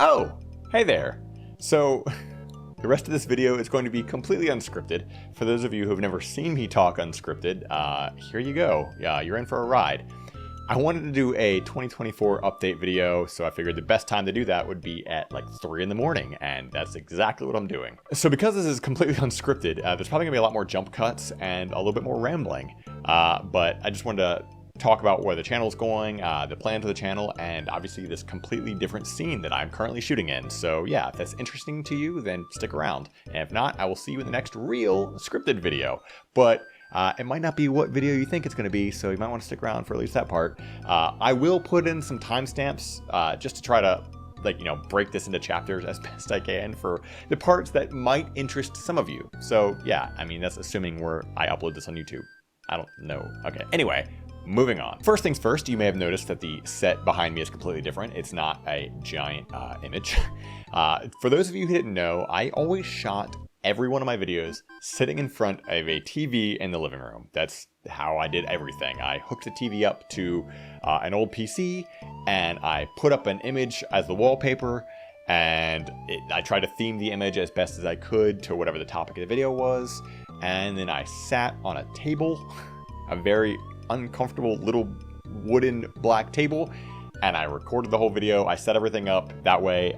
Oh, hey there. So, the rest of this video is going to be completely unscripted. For those of you who have never seen me talk unscripted, here you go. Yeah, you're in for a ride. I wanted to do a 2024 update video, so I figured the best time to do that would be at like 3 in the morning, and that's exactly what I'm doing. So because this is completely unscripted, there's probably gonna be a lot more jump cuts and a little bit more rambling. But I just wanted to talk about where the channel's going, the plan for the channel, and obviously this completely different scene that I'm currently shooting in. So yeah, if that's interesting to you, then stick around. And if not, I will see you in the next real scripted video. But it might not be what video you think it's going to be, so you might want to stick around for at least that part. I will put in some timestamps just to try to, break this into chapters as best I can for the parts that might interest some of you. So yeah, I mean, that's assuming I upload this on YouTube. I don't know. Okay, anyway, moving on. First things first, you may have noticed that the set behind me is completely different. It's not a giant image. For those of you who didn't know, I always shot every one of my videos sitting in front of a TV in the living room. That's how I did everything. I hooked the TV up to an old PC, and I put up an image as the wallpaper, and I tried to theme the image as best as I could to whatever the topic of the video was, and then I sat on a table, a very uncomfortable little wooden black table, and I recorded the whole video. I set everything up that way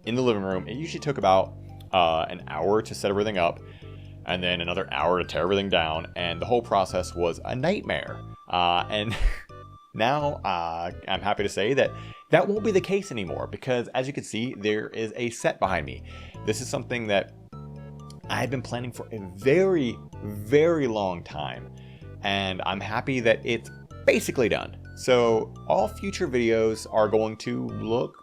in the living room. It usually took about an hour to set everything up, and then another hour to tear everything down, and the whole process was a nightmare. And now I'm happy to say that that won't be the case anymore, because as you can see, there is a set behind me. This is something that I had been planning for a very, very long time, and I'm happy that it's basically done. So all future videos are going to look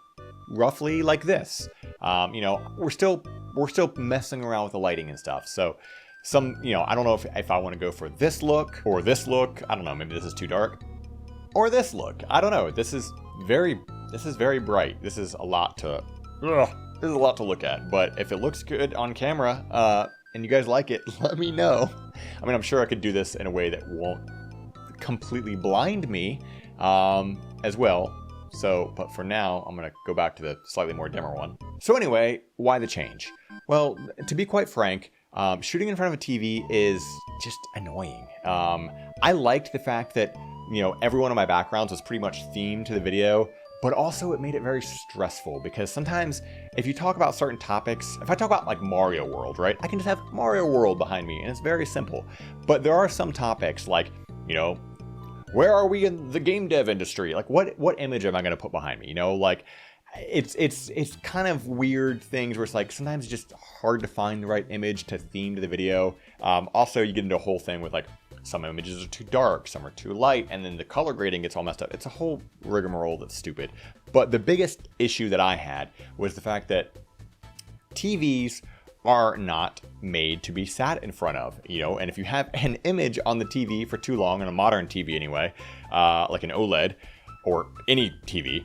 roughly like this. We're still messing around with the lighting and stuff. So I don't know if I want to go for this look or this look. I don't know, maybe this is too dark. Or this look. I don't know. This is very bright. This is a lot to look at. But if it looks good on camera, and you guys like it, let me know. I mean, I'm sure I could do this in a way that won't completely blind me, as well. So, but for now, I'm going to go back to the slightly more dimmer one. So anyway, why the change? Well, to be quite frank, shooting in front of a TV is just annoying. I liked the fact that, every one of my backgrounds was pretty much themed to the video, but also it made it very stressful, because sometimes if you talk about certain topics, if I talk about like Mario World, right, I can just have Mario World behind me and it's very simple. But there are some topics like, where are we in the game dev industry? Like what image am I going to put behind me? It's kind of weird things where it's like sometimes it's just hard to find the right image to theme to the video. Also, you get into a whole thing with like some images are too dark, some are too light, and then the color grading gets all messed up. It's a whole rigmarole that's stupid. But the biggest issue that I had was the fact that TVs are not made to be sat in front of, and if you have an image on the TV for too long, on a modern TV anyway, like an OLED or any TV,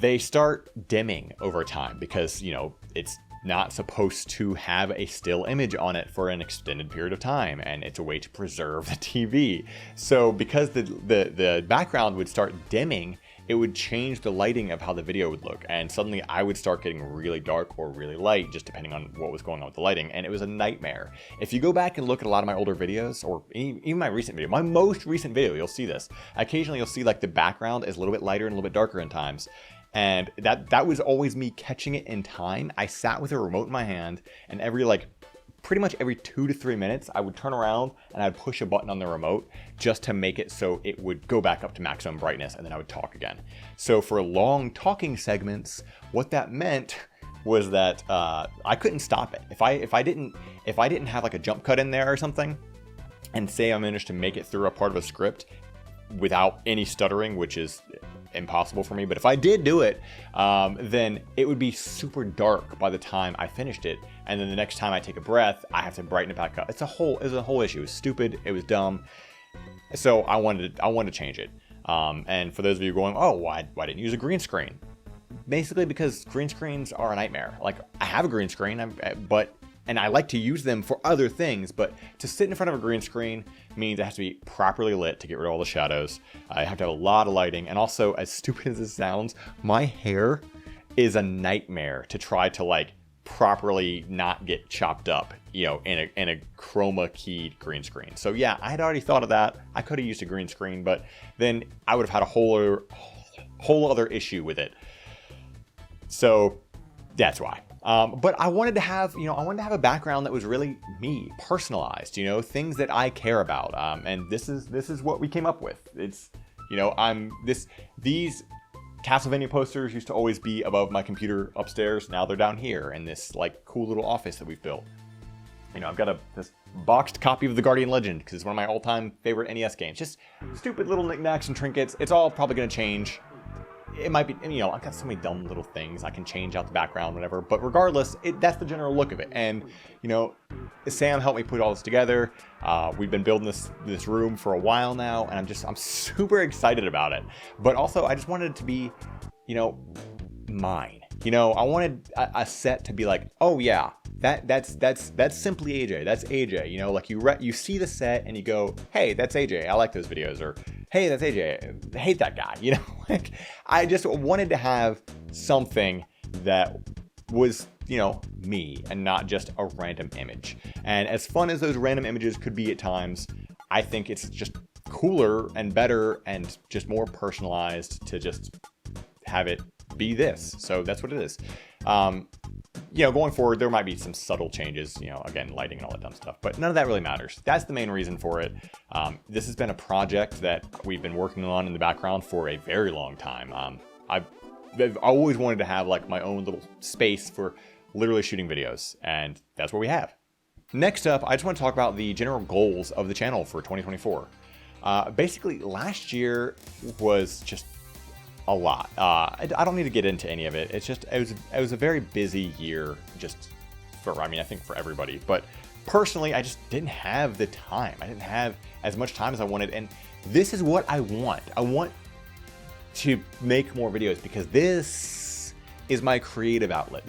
they start dimming over time because, it's not supposed to have a still image on it for an extended period of time, and it's a way to preserve the TV. So because the background would start dimming, it would change the lighting of how the video would look, and suddenly I would start getting really dark or really light, just depending on what was going on with the lighting, and it was a nightmare. If you go back and look at a lot of my older videos, or even my recent video, my most recent video, you'll see this. Occasionally you'll see like the background is a little bit lighter and a little bit darker in times, and that was always me catching it in time. I sat with a remote in my hand, and pretty much every 2 to 3 minutes, I would turn around and I'd push a button on the remote just to make it so it would go back up to maximum brightness, and then I would talk again. So for long talking segments, what that meant was that I couldn't stop it. If I didn't have like a jump cut in there or something, and say I managed to make it through a part of a script without any stuttering, which is impossible for me, but if I did do it, then it would be super dark by the time I finished it, and then the next time I take a breath, I have to brighten it back up. It was a whole issue. It was stupid. It was dumb. So I wanted to change it. And for those of you going, oh, why didn't you use a green screen? Basically because green screens are a nightmare. Like, I have a green screen, and I like to use them for other things, but to sit in front of a green screen means it has to be properly lit to get rid of all the shadows. I have to have a lot of lighting, and also, as stupid as this sounds, my hair is a nightmare to try to like properly not get chopped up, you know, in a chroma keyed green screen. So yeah, I had already thought of that. I could have used a green screen, but then I would have had a whole other issue with it. So that's why. But I wanted to have, you know, a background that was really me, personalized, you know, things that I care about. And this is what we came up with. It's, you know, these Castlevania posters used to always be above my computer upstairs. Now they're down here in this like cool little office that we've built. You know, I've got this boxed copy of The Guardian Legend because it's one of my all-time favorite NES games. Just stupid little knickknacks and trinkets. It's all probably going to change. It might be, you know, I've got so many dumb little things. I can change out the background, whatever. But regardless, that's the general look of it. And, you know, Sam helped me put all this together. We've been building this room for a while now, and I'm super excited about it. But also, I just wanted it to be, you know, mine. You know, I wanted a set to be like, oh yeah, that's SimplyAJ. That's AJ. You know, like you see the set and you go, hey, that's AJ. I like those videos. Or hey, that's AJ. I hate that guy. You know, like I just wanted to have something that was, you know, me and not just a random image. And as fun as those random images could be at times, I think it's just cooler and better and just more personalized to just have it be this. So that's what it is. You know, going forward, there might be some subtle changes, you know, again, lighting and all that dumb stuff, but none of that really matters. That's the main reason for it. This has been a project that we've been working on in the background for a very long time. I've always wanted to have like my own little space for literally shooting videos, and that's what we have. Next up, I just want to talk about the general goals of the channel for 2024. Basically, last year was just a lot. I don't need to get into any of it. It's just, it was a very busy year, just for, I mean, I think for everybody, but personally, I just didn't have the time. I didn't have as much time as I wanted. And this is what I want. I want to make more videos because this is my creative outlet.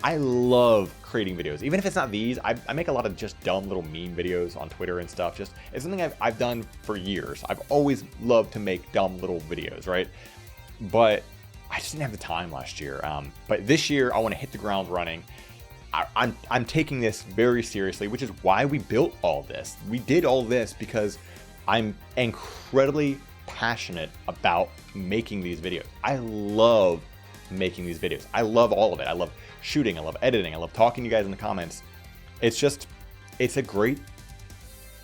I love creating videos. Even if it's not these, I make a lot of just dumb little meme videos on Twitter and stuff. Just, it's something I've done for years. I've always loved to make dumb little videos, right? But I just didn't have the time last year. But this year, I want to hit the ground running. I'm taking this very seriously, which is why we built all this. We did all this because I'm incredibly passionate about making these videos. I love making these videos. I love all of it. I love shooting. I love editing. I love talking to you guys in the comments. It's a great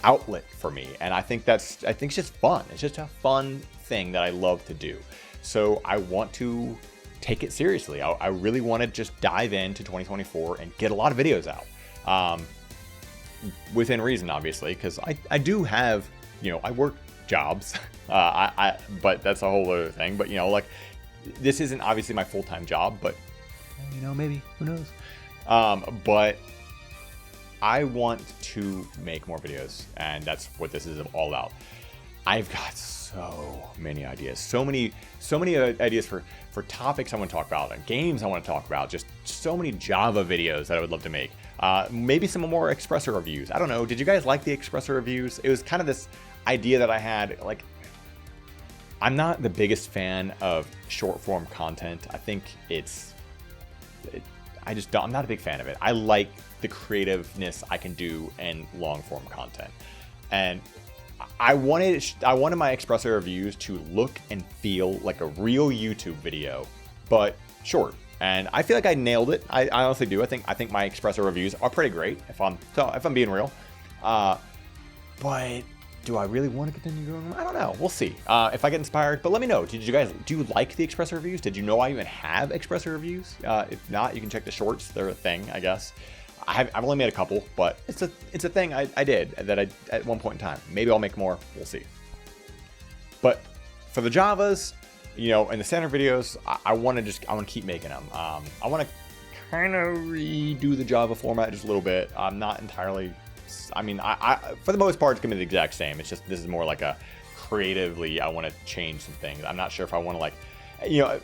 outlet for me. And I think it's just fun. It's just a fun thing that I love to do. So I want to take it seriously. I really want to just dive into 2024 and get a lot of videos out. Within reason, obviously, because I do have, you know, I work jobs, but that's a whole other thing. But, you know, like, this isn't obviously my full-time job, but, you know, maybe, who knows? But I want to make more videos, and that's what this is all about. I've got so many ideas, so many ideas for topics I want to talk about, and games I want to talk about, just so many Java videos that I would love to make. Maybe some more Expressor reviews. I don't know. Did you guys like the Expressor reviews? It was kind of this idea that I had, like, I'm not the biggest fan of short form content. I think I'm not a big fan of it. I like the creativeness I can do in long form content. And I wanted my Expressor reviews to look and feel like a real YouTube video, but short. And I feel like I nailed it. I honestly do. I think my Expressor reviews are pretty great, if I'm being real. But do I really want to continue doing them? I don't know. We'll see. If I get inspired. But let me know. Do you like the Expressor reviews? Did you know I even have Expressor reviews? If not, you can check the shorts. They're a thing, I guess. I've only made a couple, but it's a thing I did at one point in time. Maybe I'll make more. We'll see. But for the Javas, you know, and the standard videos, I want to keep making them. I want to kind of redo the Java format just a little bit. I'm not entirely. I mean, I for the most part, it's gonna be the exact same. It's just this is more like a creatively. I want to change some things. I'm not sure if I want to, like, you know,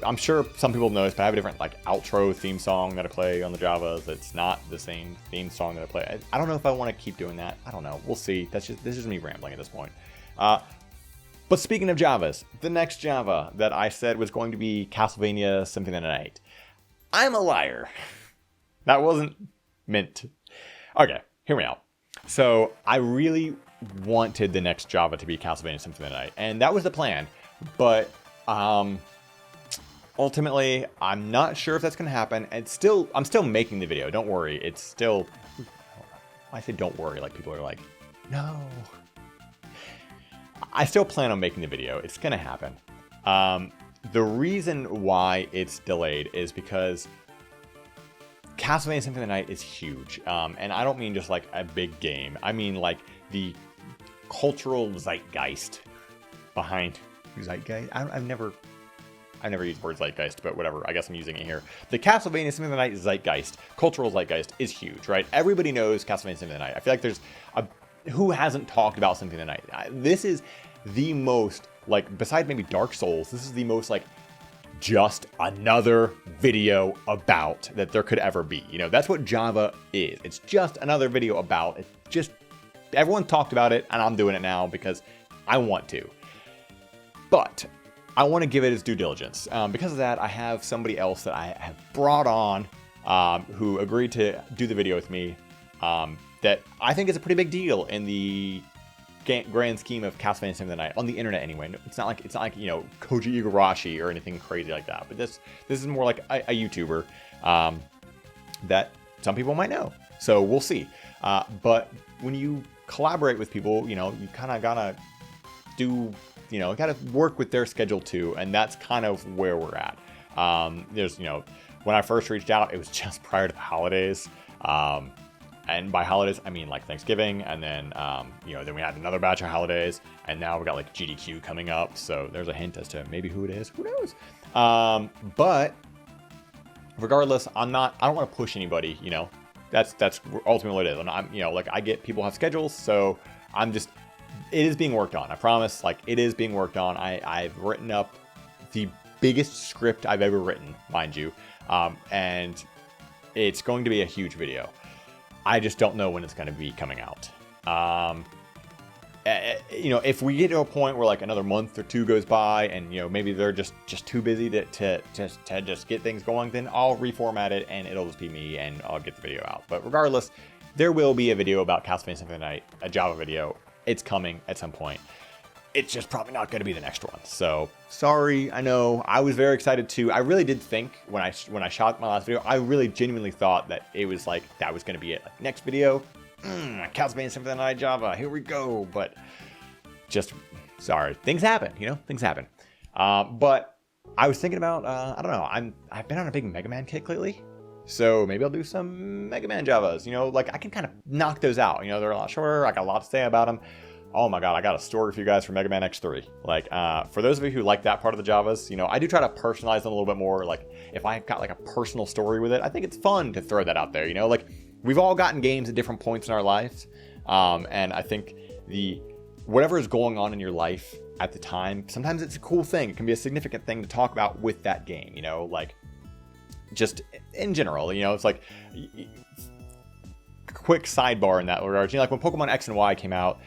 I'm sure some people know this, but I have a different, like, outro theme song that I play on the Javas. It's not the same theme song that I play. I don't know if I want to keep doing that. I don't know. We'll see. This is me rambling at this point. But speaking of Javas, the next Java that I said was going to be Castlevania Symphony of the Night. I'm a liar. That wasn't meant. Okay, hear me out. So I really wanted the next Java to be Castlevania Symphony of the Night, and that was the plan. But ultimately, I'm not sure if that's going to happen. And I'm still making the video. Don't worry. It's still. I say don't worry. Like people are like, no. I still plan on making the video. It's going to happen. The reason why it's delayed is because Castlevania Symphony of the Night is huge. And I don't mean just like a big game. I mean like the cultural zeitgeist behind zeitgeist. I've never used the word zeitgeist, but whatever. I guess I'm using it here. The Castlevania Symphony of the Night zeitgeist, cultural zeitgeist, is huge, right? Everybody knows Castlevania Symphony of the Night. I feel like who hasn't talked about Symphony of the Night? This is the most, like, besides maybe Dark Souls, this is the most, like, just another video about that there could ever be. You know, that's what Java is. It's just another video about. It's just, everyone talked about it, and I'm doing it now because I want to. But I want to give it its due diligence. Because of that, I have somebody else that I have brought on who agreed to do the video with me that I think is a pretty big deal in the grand scheme of Castlevania Symphony of the Night on the internet anyway. It's not like you know, Koji Igarashi or anything crazy like that. But this is more like a YouTuber that some people might know. So we'll see. But when you collaborate with people, you know, you kind of gotta do, you know, gotta work with their schedule too, and that's kind of where we're at. There's, you know, when I first reached out, it was just prior to the holidays. And by holidays, I mean like Thanksgiving, and then, you know, then we had another batch of holidays, and now we got like GDQ coming up, so there's a hint as to maybe who it is, who knows? But regardless, I don't want to push anybody, you know, that's ultimately what it is. And I'm, you know, like I get people have schedules, so it is being worked on. I promise, like it is being worked on. I've written up the biggest script I've ever written, mind you, and it's going to be a huge video. I just don't know when it's going to be coming out. You know, if we get to a point where like another month or two goes by, and you know maybe they're just too busy to just get things going, then I'll reformat it and it'll just be me and I'll get the video out. But regardless, there will be a video about Castlevania Symphony of the Night, a Java video. It's coming at some point. It's just probably not going to be the next one. So sorry, I know. I was very excited too. I really did think when I shot my last video, I really genuinely thought that it was like that was going to be it. Like next video, Castlevania Symphony of the Night Java. Here we go. But just sorry, things happen. You know, things happen. But I was thinking about I don't know. I've been on a big Mega Man kick lately. So maybe I'll do some Mega Man Javas. You know, like I can kind of knock those out. You know, they're a lot shorter. I got a lot to say about them. Oh my god, I got a story for you guys for Mega Man X3. Like, for those of you who like that part of the Javas, you know, I do try to personalize them a little bit more. Like, if I've got like a personal story with it, I think it's fun to throw that out there. You know, like we've all gotten games at different points in our lives, and I think whatever is going on in your life at the time, sometimes it's a cool thing. It can be a significant thing to talk about with that game. You know, like just in general. You know, it's like. Quick sidebar in that regard. You know, like when Pokemon X and Y came out,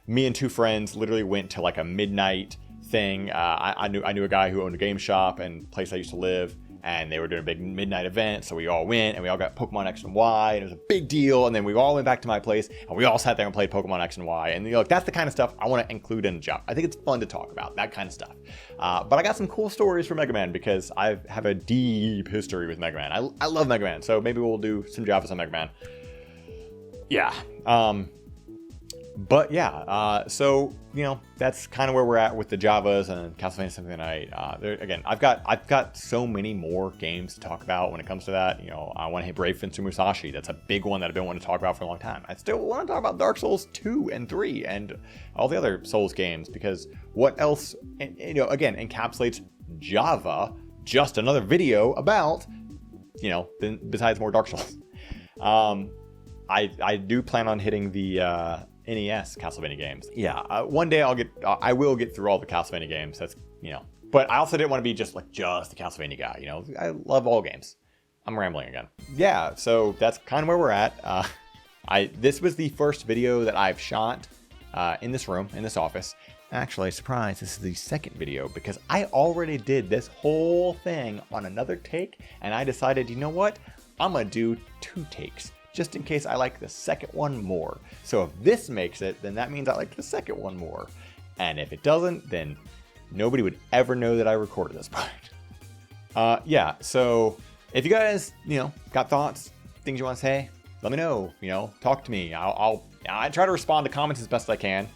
me and two friends literally went to like a midnight thing. I knew a guy who owned a game shop and place I used to live, and they were doing a big midnight event. So we all went and we all got Pokemon X and Y, and it was a big deal. And then we all went back to my place and we all sat there and played Pokemon X and Y. And you know, like that's the kind of stuff I want to include in the job. I think it's fun to talk about that kind of stuff. But I got some cool stories for Mega Man because I have a deep history with Mega Man. I love Mega Man, so maybe we'll do some Javas on Mega Man. Yeah. But yeah, so, you know, that's kind of where we're at with the Javas and Castlevania Symphony of the Night. Again, I've got so many more games to talk about when it comes to that. You know, I want to hit Brave Fencer Musashi. That's a big one that I've been wanting to talk about for a long time. I still want to talk about Dark Souls 2 and 3 and all the other Souls games, because what else, you know, again, encapsulates Java, just another video about, you know, besides more Dark Souls. I do plan on hitting the NES Castlevania games. Yeah, one day I will get through all the Castlevania games. That's, you know, but I also didn't want to be just the Castlevania guy. You know, I love all games. I'm rambling again. Yeah, so that's kind of where we're at. This was the first video that I've shot in this room, in this office. Actually, surprise, this is the second video because I already did this whole thing on another take, and I decided, you know what? I'm gonna do 2 takes, just in case I like the second one more. So if this makes it, then that means I like the second one more. And if it doesn't, then nobody would ever know that I recorded this part. Yeah, so if you guys, got thoughts, things you want to say, let me know, talk to me. I try to respond to comments as best I can,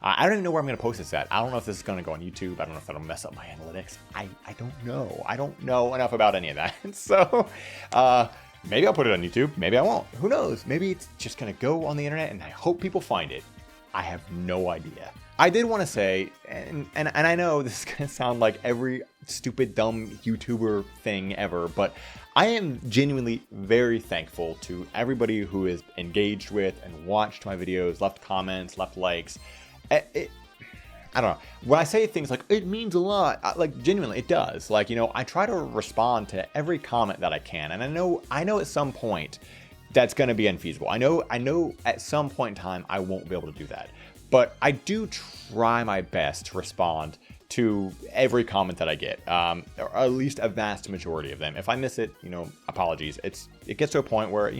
I don't even know where I'm going to post this at. I don't know if this is going to go on YouTube. I don't know if that'll mess up my analytics. I don't know. I don't know enough about any of that. So, maybe I'll put it on YouTube. Maybe I won't. Who knows? Maybe it's just going to go on the internet and I hope people find it. I have no idea. I did want to say, and I know this is going to sound like every stupid, dumb YouTuber thing ever, but I am genuinely very thankful to everybody who has engaged with and watched my videos, left comments, left likes. I don't know. When I say things like, it means a lot, genuinely, it does. I try to respond to every comment that I can. And I know at some point that's going to be unfeasible. I know at some point in time I won't be able to do that. But I do try my best to respond to every comment that I get, or at least a vast majority of them. If I miss it, apologies. It gets to a point where,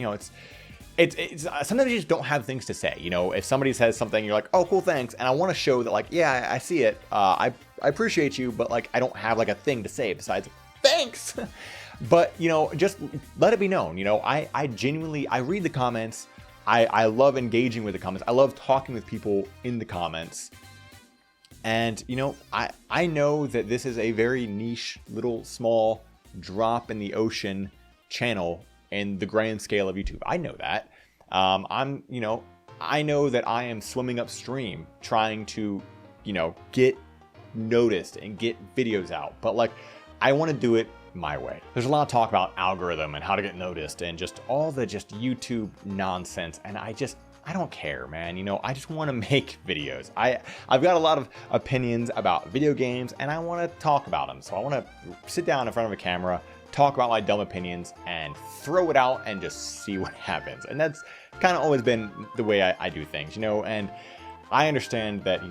it's sometimes you just don't have things to say. If somebody says something, you're like, oh, cool, thanks. And I want to show that, yeah, I see it. I appreciate you, but I don't have a thing to say besides thanks. But, just let it be known. I genuinely, I read the comments. I love engaging with the comments. I love talking with people in the comments. And, I know that this is a very niche, little, small drop in the ocean channel in the grand scale of YouTube. I know that. I know that I am swimming upstream trying to, get noticed and get videos out. But I want to do it my way. There's a lot of talk about algorithm and how to get noticed and just all the YouTube nonsense. And I don't care, man. I just want to make videos. I've got a lot of opinions about video games and I want to talk about them. So I want to sit down in front of a camera, talk about my dumb opinions and throw it out and just see what happens. And that's kind of always been the way I do things, and I understand that,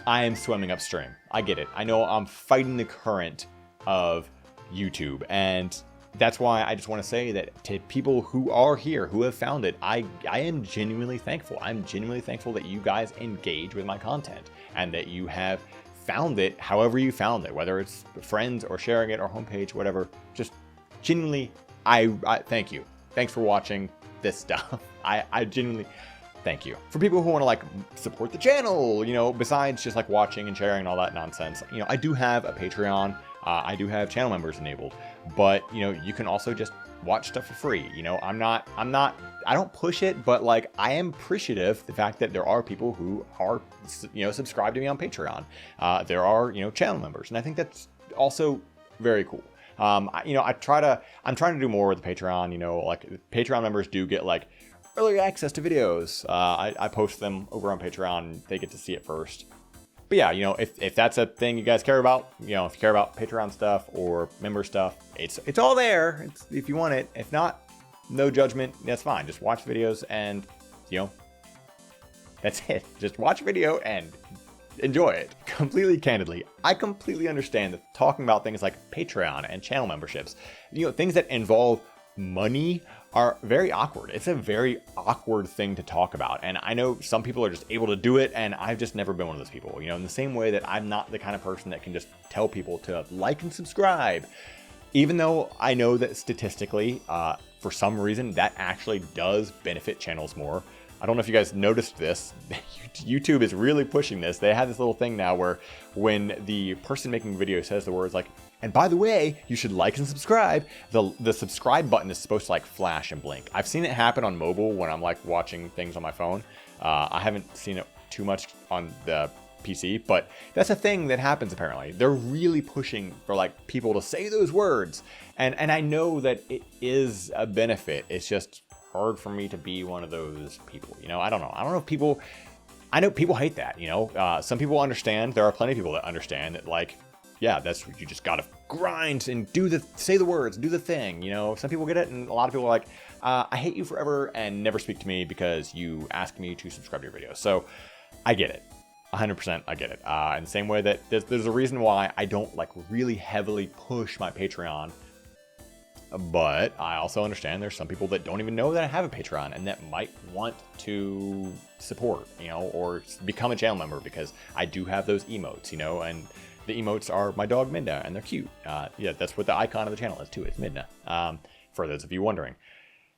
I am swimming upstream. I get it. I know I'm fighting the current of YouTube, and that's why I just want to say that to people who are here, who have found it, I am genuinely thankful. I'm genuinely thankful that you guys engage with my content and that you have found it however you found it, whether it's friends or sharing it or homepage, whatever. Just genuinely, I thank you. Thanks for watching this stuff. I genuinely thank you. For people who want to support the channel, besides just watching and sharing and all that nonsense, I do have a Patreon. I do have channel members enabled, but you can also just watch stuff for free. I don't push it, but I am appreciative the fact that there are people who are, subscribed to me on Patreon. There are, channel members, and I think that's also very cool. I'm trying to do more with the Patreon, Patreon members do get early access to videos. I post them over on Patreon. They get to see it first. But yeah, if that's a thing you guys care about, if you care about Patreon stuff or member stuff, it's all there. If you want it. If not, no judgment. That's fine. Just watch videos and, that's it. Just watch a video and enjoy it. Completely candidly, I completely understand that talking about things like Patreon and channel memberships, things that involve money are very awkward. It's a very awkward thing to talk about. And I know some people are just able to do it, and I've just never been one of those people, in the same way that I'm not the kind of person that can just tell people to like and subscribe. Even though I know that statistically, for some reason, that actually does benefit channels more. I don't know if you guys noticed this. YouTube is really pushing this. They have this little thing now where when the person making the video says the words and by the way, you should like and subscribe, the subscribe button is supposed to flash and blink. I've seen it happen on mobile when I'm watching things on my phone. I haven't seen it too much on the PC, but that's a thing that happens apparently. They're really pushing for people to say those words. And I know that it is a benefit. It's just hard for me to be one of those people. I don't know. I don't know if people, I know people hate that, some people understand. There are plenty of people that understand that yeah, that's, you just gotta grind and say the words, do the thing, some people get it, and a lot of people are I hate you forever and never speak to me because you ask me to subscribe to your videos. So I get it. 100%, I get it. In the same way that there's a reason why I don't like really heavily push my Patreon. But I also understand there's some people that don't even know that I have a Patreon and that might want to support, you know, or become a channel member, because I do have those emotes, you know, and the emotes are my dog Midna, and they're cute. Yeah, that's what the icon of the channel is too. It's Midna, for those of you wondering.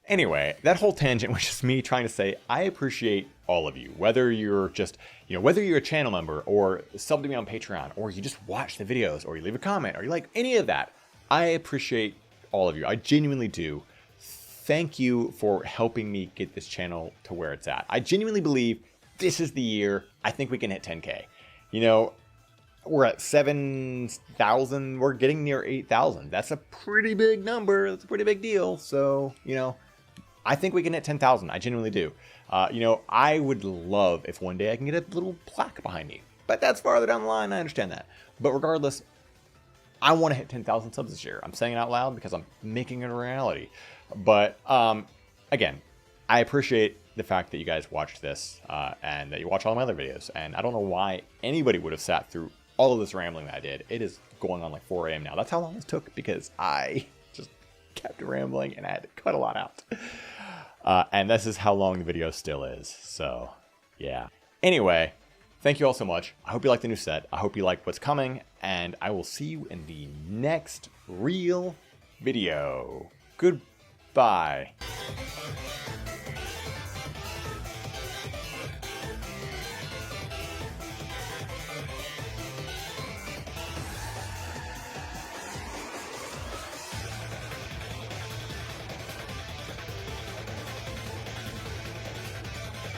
Anyway, that whole tangent was just me trying to say I appreciate all of you, whether you're just, you know, whether you're a channel member or sub to me on Patreon, or you just watch the videos, or you leave a comment, or you like any of that. I appreciate all of you. I genuinely do. Thank you for helping me get this channel to where it's at. I genuinely believe this is the year I think we can hit 10K. You know, we're at 7,000. We're getting near 8,000. That's a pretty big number. That's a pretty big deal. So, you know, I think we can hit 10,000. I genuinely do. You know, I would love if one day I can get a little plaque behind me. But that's farther down the line. I understand that. But regardless, I want to hit 10,000 subs this year. I'm saying it out loud because I'm making it a reality. But again, I appreciate the fact that you guys watched this and that you watch all my other videos. And I don't know why anybody would have sat through all of this rambling that I did. It is going on like 4 a.m. now. That's how long this took, because I just kept rambling and I had to cut a lot out. And this is how long the video still is. So yeah. Anyway, thank you all so much. I hope you like the new set. I hope you like what's coming, and I will see you in the next real video. Goodbye.